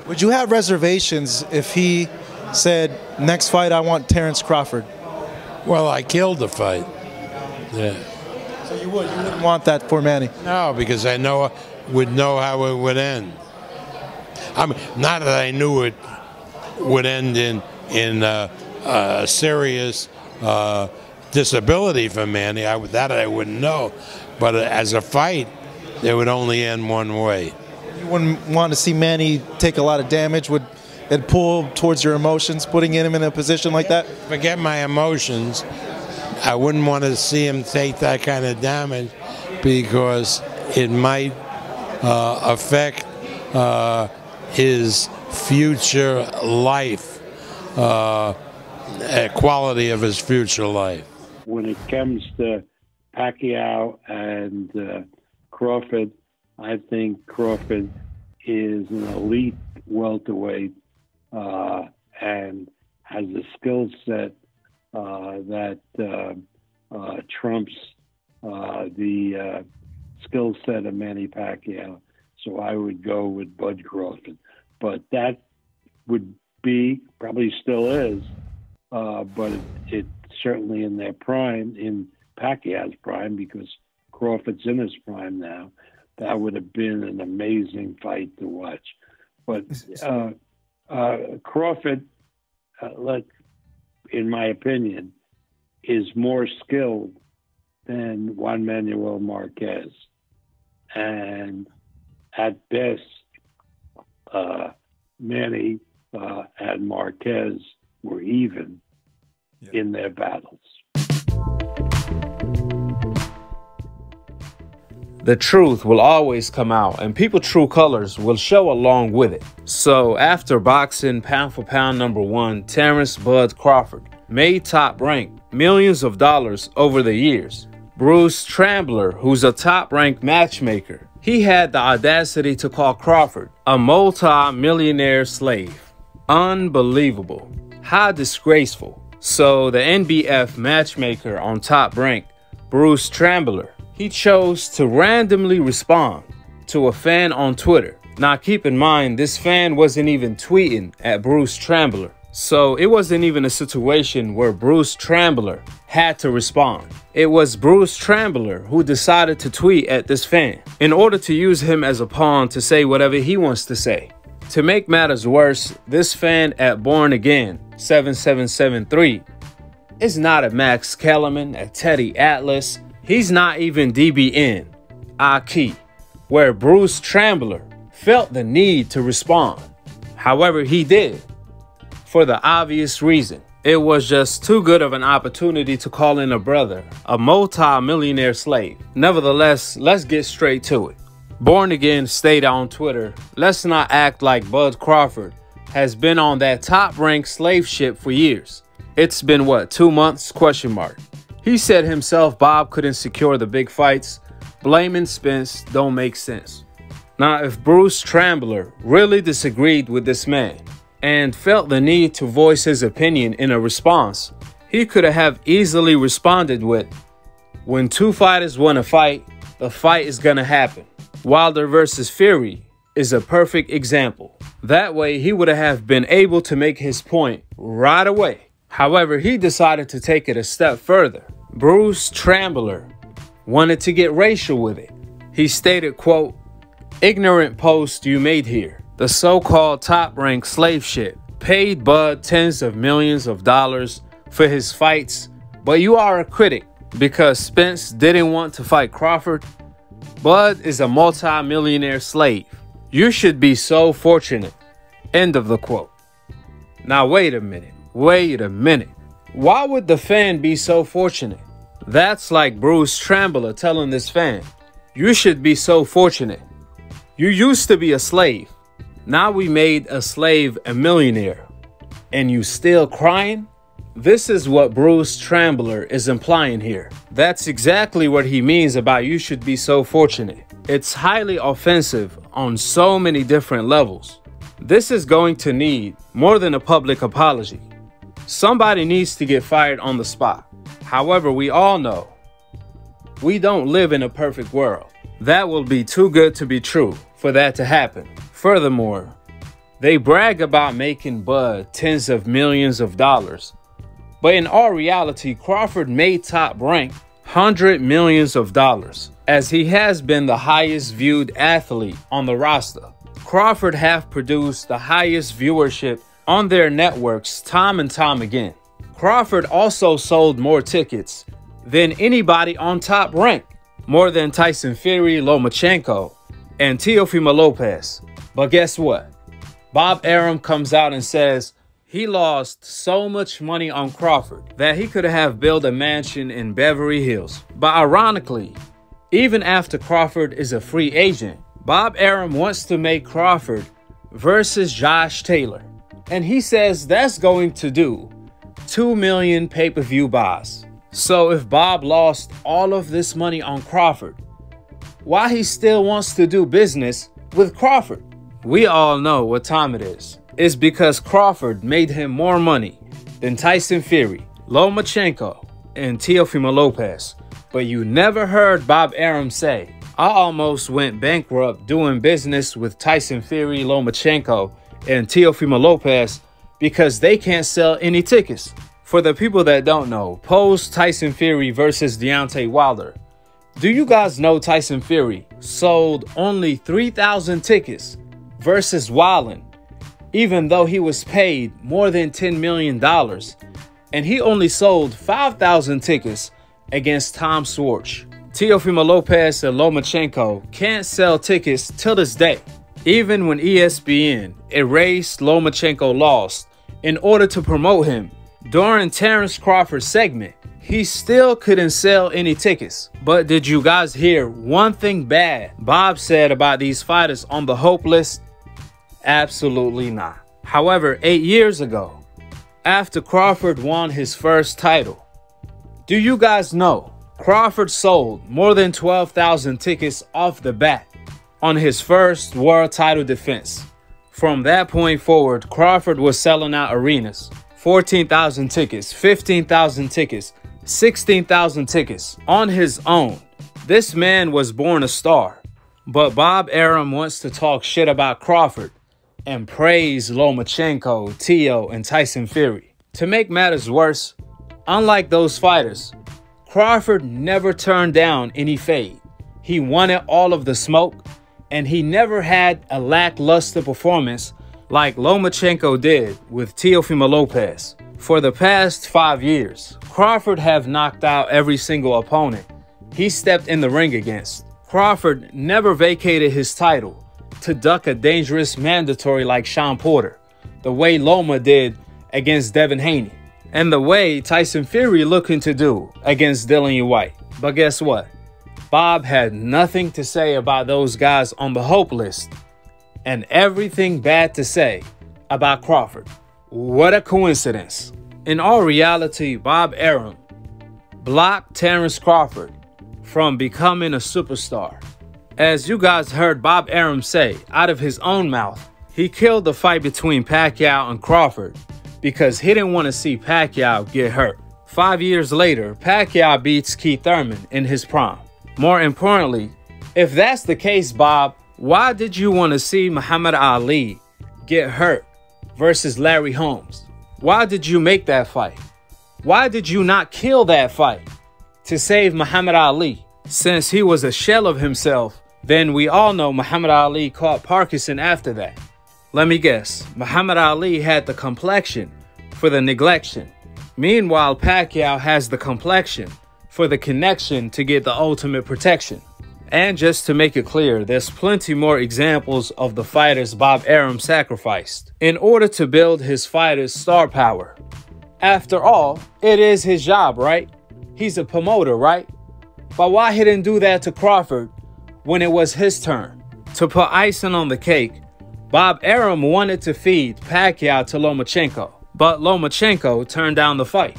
Would you have reservations if he said, next fight I want Terence Crawford? Well, I killed the fight. Yeah. So you wouldn't want that for Manny? No, because I would know how it would end. I mean, not that I knew it would end in serious disability for Manny. That I wouldn't know. But as a fight, it would only end one way. You wouldn't want to see Manny take a lot of damage? Would it pull towards your emotions, putting him in a position like that? Forget my emotions. I wouldn't want to see him take that kind of damage because it might affect his future life, quality of his future life. When it comes to Pacquiao and Crawford, I think Crawford is an elite welterweight and has a skill set that trumps the skill set of Manny Pacquiao. So I would go with Bud Crawford. But that would be, probably still is, but it's certainly in their prime, in Pacquiao's prime, because Crawford's in his prime now. That would have been an amazing fight to watch. But Crawford, in my opinion, is more skilled than Juan Manuel Marquez. And at best, Manny and Marquez were even in their battles. The truth will always come out, and people's true colors will show along with it. So after boxing pound for pound #1, Terence "Bud" Crawford made Top Rank millions of dollars over the years. Bruce Trampler, who's a Top Rank matchmaker, he had the audacity to call Crawford a multi-millionaire slave. Unbelievable. How disgraceful. So the NBF matchmaker on Top Rank, Bruce Trampler, he chose to randomly respond to a fan on Twitter. Now keep in mind, this fan wasn't even tweeting at Bruce Trampler. So it wasn't even a situation where Bruce Trampler had to respond. It was Bruce Trampler who decided to tweet at this fan in order to use him as a pawn to say whatever he wants to say. To make matters worse, this fan at Born Again 7773 is not a Max Kellerman, a Teddy Atlas. He's not even DBN, Akhi, where Bruce Trampler felt the need to respond. However, he did, for the obvious reason. It was just too good of an opportunity to call in a brother a multi-millionaire slave. Nevertheless, let's get straight to it. Born Again stated on Twitter, "Let's not act like Bud Crawford has been on that Top Rank slave ship for years. It's been what, 2 months? ? He said himself Bob couldn't secure the big fights. Blaming Spence don't make sense." Now, if Bruce Trampler really disagreed with this man and felt the need to voice his opinion in a response, he could have easily responded with, "When two fighters want to fight, the fight is gonna happen." Wilder versus Fury is a perfect example. That way, he would have been able to make his point right away. However, he decided to take it a step further. Bruce Trampler wanted to get racial with it. He stated, quote, "Ignorant post you made here. The so-called Top Rank slave ship paid Bud tens of millions of dollars for his fights, but you are a critic because Spence didn't want to fight Crawford. Bud is a multi-millionaire slave. You should be so fortunate." End of the quote. Now wait a minute. Why would the fan be so fortunate? That's like Bruce Trampler telling this fan, "You should be so fortunate. You used to be a slave. Now we made a slave a millionaire. And you still crying?" This is what Bruce Trampler is implying here. That's exactly what he means about "you should be so fortunate." It's highly offensive on so many different levels. This is going to need more than a public apology. Somebody needs to get fired on the spot. However, we all know we don't live in a perfect world. That will be too good to be true for that to happen. Furthermore, They brag about making Bud tens of millions of dollars. But in all reality, Crawford made Top Rank $100 million, as he has been the highest viewed athlete on the roster. Crawford have produced the highest viewership on their networks time and time again. Crawford also sold more tickets than anybody on Top Rank, more than Tyson Fury, Lomachenko, and Teofimo Lopez. But guess what? Bob Arum comes out and says he lost so much money on Crawford that he could have built a mansion in Beverly Hills. But ironically, even after Crawford is a free agent, Bob Arum wants to make Crawford versus Josh Taylor. And he says that's going to do 2 million pay-per-view buys. So if Bob lost all of this money on Crawford, why he still wants to do business with Crawford? We all know what time it is. It's because Crawford made him more money than Tyson Fury, Lomachenko, and Teofimo Lopez. But you never heard Bob Arum say, I almost went bankrupt doing business with Tyson Fury, Lomachenko, and Teofimo Lopez because they can't sell any tickets. For the people that don't know, post Tyson Fury versus Deontay Wilder. Do you guys know Tyson Fury sold only 3,000 tickets versus Wilder, even though he was paid more than $10 million, and he only sold 5,000 tickets against Tom Schwartz. Teofimo Lopez and Lomachenko can't sell tickets till this day. Even when ESPN erased Lomachenko lost in order to promote him during Terence Crawford's segment, he still couldn't sell any tickets. But did you guys hear one thing bad Bob said about these fighters on the hope list? Absolutely not. However, 8 years ago, after Crawford won his first title, do you guys know Crawford sold more than 12,000 tickets off the bat on his first world title defense? From that point forward, Crawford was selling out arenas. 14,000 tickets, 15,000 tickets, 16,000 tickets on his own. This man was born a star. But Bob Arum wants to talk shit about Crawford and praise Lomachenko, Teo, and Tyson Fury. To make matters worse, unlike those fighters, Crawford never turned down any fade. He wanted all of the smoke, and he never had a lackluster performance like Lomachenko did with Teofimo Lopez. For the past 5 years, Crawford have knocked out every single opponent he stepped in the ring against. Crawford never vacated his title to duck a dangerous mandatory like Sean Porter, the way Loma did against Devin Haney, and the way Tyson Fury looking to do against Dillian White. But guess what? Bob had nothing to say about those guys on the hope list, and everything bad to say about Crawford. What a coincidence. In all reality, Bob Arum blocked Terence Crawford from becoming a superstar. As you guys heard Bob Arum say out of his own mouth, he killed the fight between Pacquiao and Crawford because he didn't want to see Pacquiao get hurt. 5 years later, Pacquiao beats Keith Thurman in his prime. More importantly, if that's the case, Bob, why did you want to see Muhammad Ali get hurt versus Larry Holmes? Why did you make that fight? Why did you not kill that fight to save Muhammad Ali? Since he was a shell of himself, then we all know Muhammad Ali caught Parkinson after that. Let me guess, Muhammad Ali had the complexion for the neglection. Meanwhile, Pacquiao has the complexion for the connection to get the ultimate protection. And just to make it clear, there's plenty more examples of the fighters Bob Arum sacrificed in order to build his fighters' star power. After all, it is his job, right? He's a promoter, right? But why he didn't do that to Crawford when it was his turn? To put icing on the cake, Bob Arum wanted to feed Pacquiao to Lomachenko, but Lomachenko turned down the fight.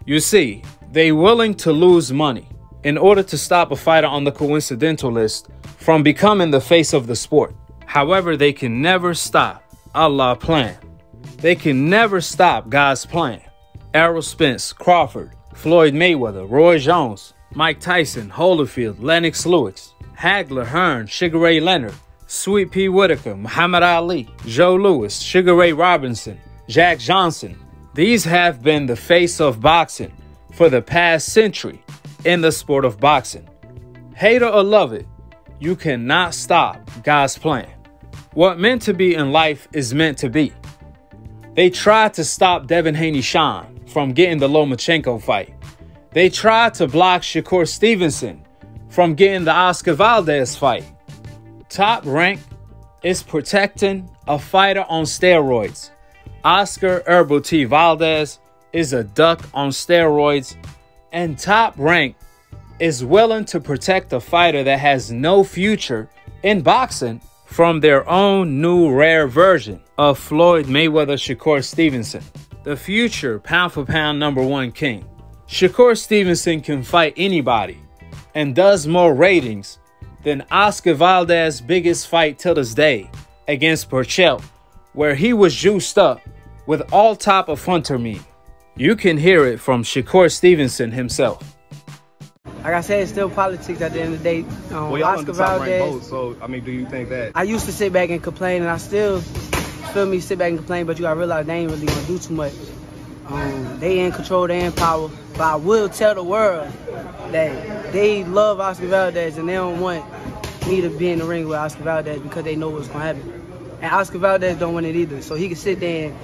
You see, they willing to lose money in order to stop a fighter on the coincidental list from becoming the face of the sport. However, they can never stop Allah's plan. They can never stop God's plan. Errol Spence, Crawford, Floyd Mayweather, Roy Jones, Mike Tyson, Holyfield, Lennox Lewis, Hagler, Hearn, Sugar Ray Leonard, Sweet Pea Whitaker, Muhammad Ali, Joe Louis, Sugar Ray Robinson, Jack Johnson. These have been the face of boxing for the past century in the sport of boxing. Hate it or love it, you cannot stop God's plan. What meant to be in life is meant to be. They tried to stop Devin Haney-Shawn from getting the Lomachenko fight. They tried to block Shakur Stevenson from getting the Oscar Valdez fight. Top Rank is protecting a fighter on steroids. Oscar Herbal T. Valdez is a duck on steroids, and Top Rank is willing to protect a fighter that has no future in boxing from their own new rare version of Floyd Mayweather Shakur Stevenson, the future pound-for-pound #1 king. Shakur Stevenson can fight anybody and does more ratings than Oscar Valdez's biggest fight till this day against Burchell, where he was juiced up with all type of hunter meat. You can hear it from Shakur Stevenson himself. Like I said, it's still politics at the end of the day. Well, y'all Oscar Valdez. Both, so, I mean, do you think that? I used to sit back and complain, and I still feel me sit back and complain, but you gotta realize they ain't really gonna do too much. They in control, they in power. But I will tell the world that they love Oscar Valdez, and they don't want me to be in the ring with Oscar Valdez because they know what's gonna happen. And Oscar Valdez don't want it either, so he can sit there and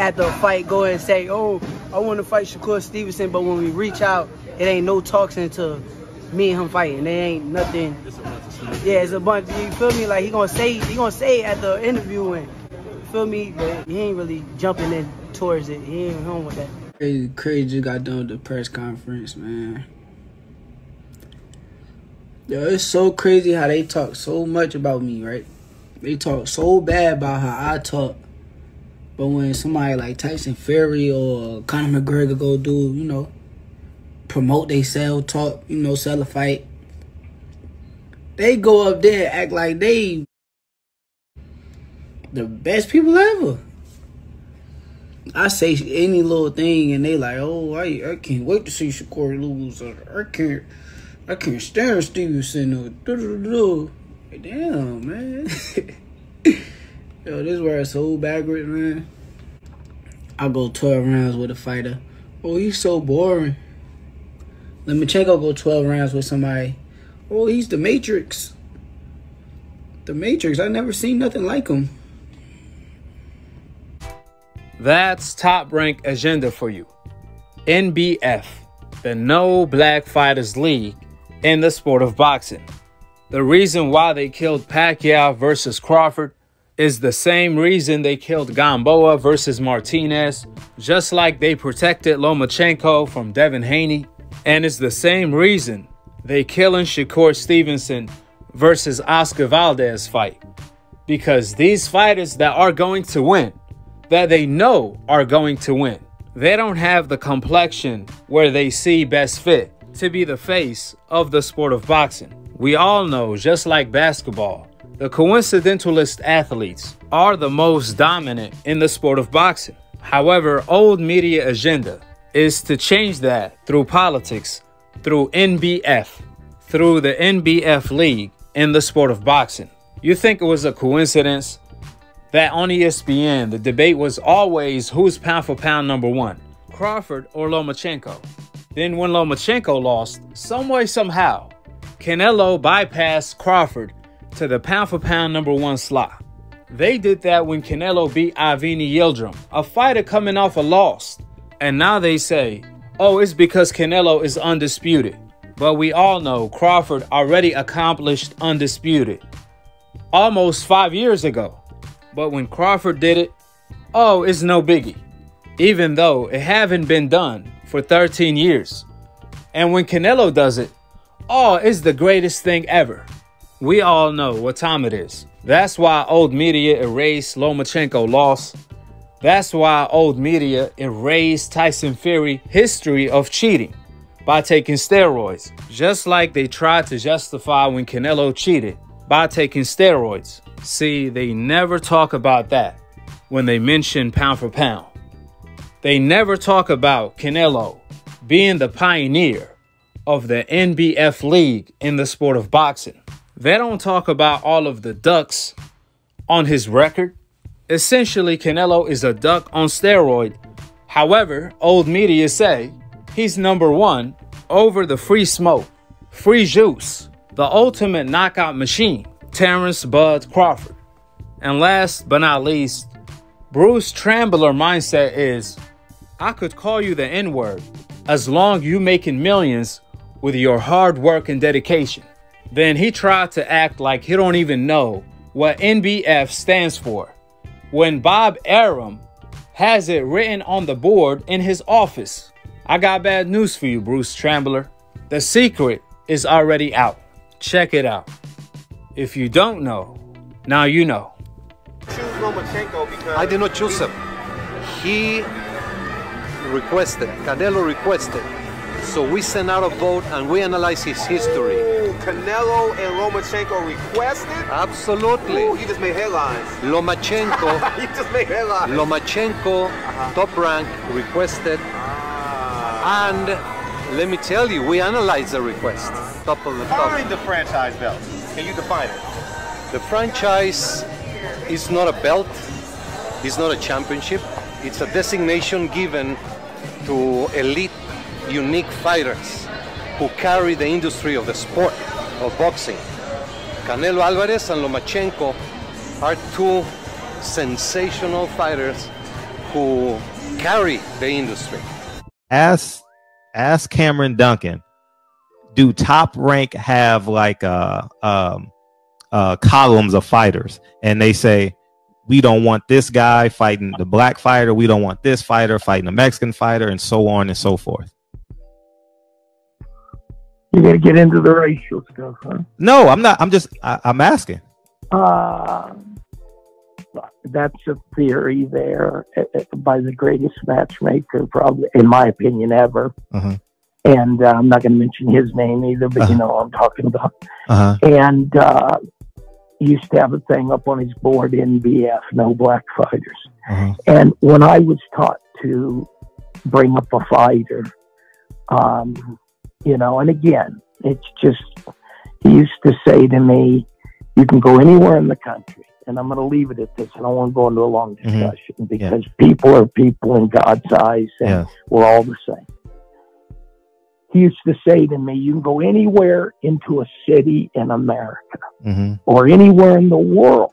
at the fight go and say, oh, I want to fight Shakur Stevenson, but when we reach out, it ain't no talks into me and him fighting. There ain't nothing. Yeah, it's a bunch. You feel me? Like he gonna say it at the interview, and you feel me? But he ain't really jumping in towards it. He ain't home with that. Crazy just got done with the press conference, man. Yo, it's so crazy how they talk so much about me, right? They talk so bad about how I talk. But when somebody like Tyson Fury or Conor McGregor go do, you know, promote they sell, talk, you know, sell a fight, they go up there and act like they the best people ever. I say any little thing and they like, oh, I can't wait to see Shakur lose. I can't stand Stevenson. Damn, man. Yo, this word so backwards, man. I go 12 rounds with a fighter. Oh, he's so boring. Lomachenko go 12 rounds with somebody. Oh, he's the Matrix. The Matrix. I never seen nothing like him. That's Top Rank agenda for you. NBF, the No Black Fighters League in the sport of boxing. The reason why they killed Pacquiao versus Crawford is the same reason they killed Gamboa versus Martinez, just like they protected Lomachenko from Devin Haney, and it's the same reason they killing Shakur Stevenson versus Oscar Valdez fight. Because these fighters that are going to win, that they know are going to win, they don't have the complexion where they see best fit to be the face of the sport of boxing. We all know, just like basketball, the coincidentalist athletes are the most dominant in the sport of boxing. However, old media agenda is to change that through politics, through NBF, through the NBF League in the sport of boxing. You think it was a coincidence that on ESPN, the debate was always who's pound for pound #1, Crawford or Lomachenko? Then when Lomachenko lost, some way, somehow, Canelo bypassed Crawford to the pound for pound #1 slot. They did that when Canelo beat Avni Yildirim, a fighter coming off a loss. And now they say, oh, it's because Canelo is undisputed. But we all know Crawford already accomplished undisputed almost 5 years ago. But when Crawford did it, oh, it's no biggie. Even though it haven't been done for 13 years. And when Canelo does it, oh, it's the greatest thing ever. We all know what time it is. That's why old media erased Lomachenko loss. That's why old media erased Tyson Fury history of cheating by taking steroids. Just like they tried to justify when Canelo cheated by taking steroids. See, they never talk about that when they mention pound for pound. They never talk about Canelo being the pioneer of the NBF League in the sport of boxing. They don't talk about all of the ducks on his record. Essentially, Canelo is a duck on steroid. However, old media say he's number one over the free smoke, free juice, the ultimate knockout machine, Terence Bud Crawford. And last but not least, Bruce Trampler mindset is, I could call you the N-word as long you making millions with your hard work and dedication. Then he tried to act like he don't even know what NBF stands for, when Bob Arum has it written on the board in his office. I got bad news for you, Bruce Trampler. The secret is already out. Check it out. If you don't know, now you know. Choose Lomachenko because I did not choose him. He requested, Canelo requested. So we sent out a vote and we analyzed his history. Ooh, Canelo and Lomachenko requested? Absolutely. Ooh, you just made headlines. Lomachenko. You just made headlines. Lomachenko, top rank, requested. And let me tell you, we analyzed the request. Top of the top. Define the franchise belt. Can you define it? The franchise is not a belt. It's not a championship. It's a designation given to elite, unique fighters who carry the industry of the sport of boxing. Canelo Alvarez and Lomachenko are two sensational fighters who carry the industry. Ask Cameron Duncan, do Top Rank have like columns of fighters? And they say, we don't want this guy fighting the black fighter, we don't want this fighter fighting the Mexican fighter, and so on and so forth. You got to get into the racial stuff, huh? No, I'm not. I'm asking. That's a theory there by the greatest matchmaker, probably, in my opinion, ever. And I'm not going to mention his name either, but you know what I'm talking about. And he used to have a thing up on his board, NBF, no black fighters. And when I was taught to bring up a fighter, you know, and again, it's just, he used to say to me, you can go anywhere in the country, and I'm going to leave it at this. I don't want to go into a long discussion because people are people in God's eyes, and we're all the same. He used to say to me, you can go anywhere into a city in America or anywhere in the world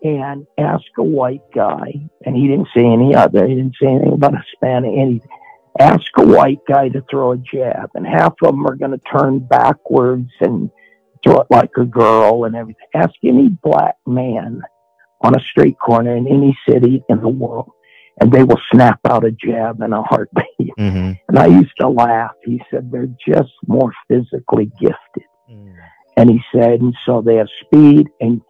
and ask a white guy, and he didn't say any other, he didn't say anything about Hispanic, anything. Ask a white guy to throw a jab, and half of them are going to turn backwards and throw it like a girl and everything. Ask any black man on a street corner in any city in the world, and they will snap out a jab in a heartbeat. And I used to laugh. He said, they're just more physically gifted. And he said, and so they have speed, and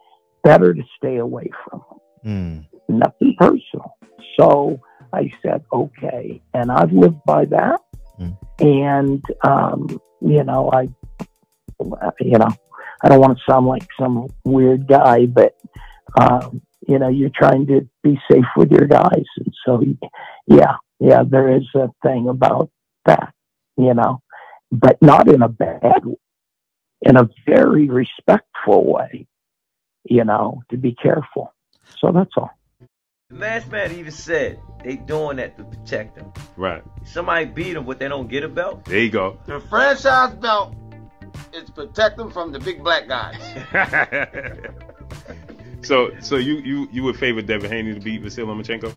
better to stay away from them. Nothing personal. So I said, okay. And I've lived by that. And, you know, I don't want to sound like some weird guy, but, you know, you're trying to be safe with your guys. And so, yeah, there is a thing about that, you know, but not in a bad way, in a very respectful way, you know, to be careful. So that's all. The last man even said they doing that to protect them. Right. Somebody beat them, but they don't get a belt. There you go. The franchise belt is to protect them from the big black guys. So you would favor Devin Haney to beat Vasyl Lomachenko?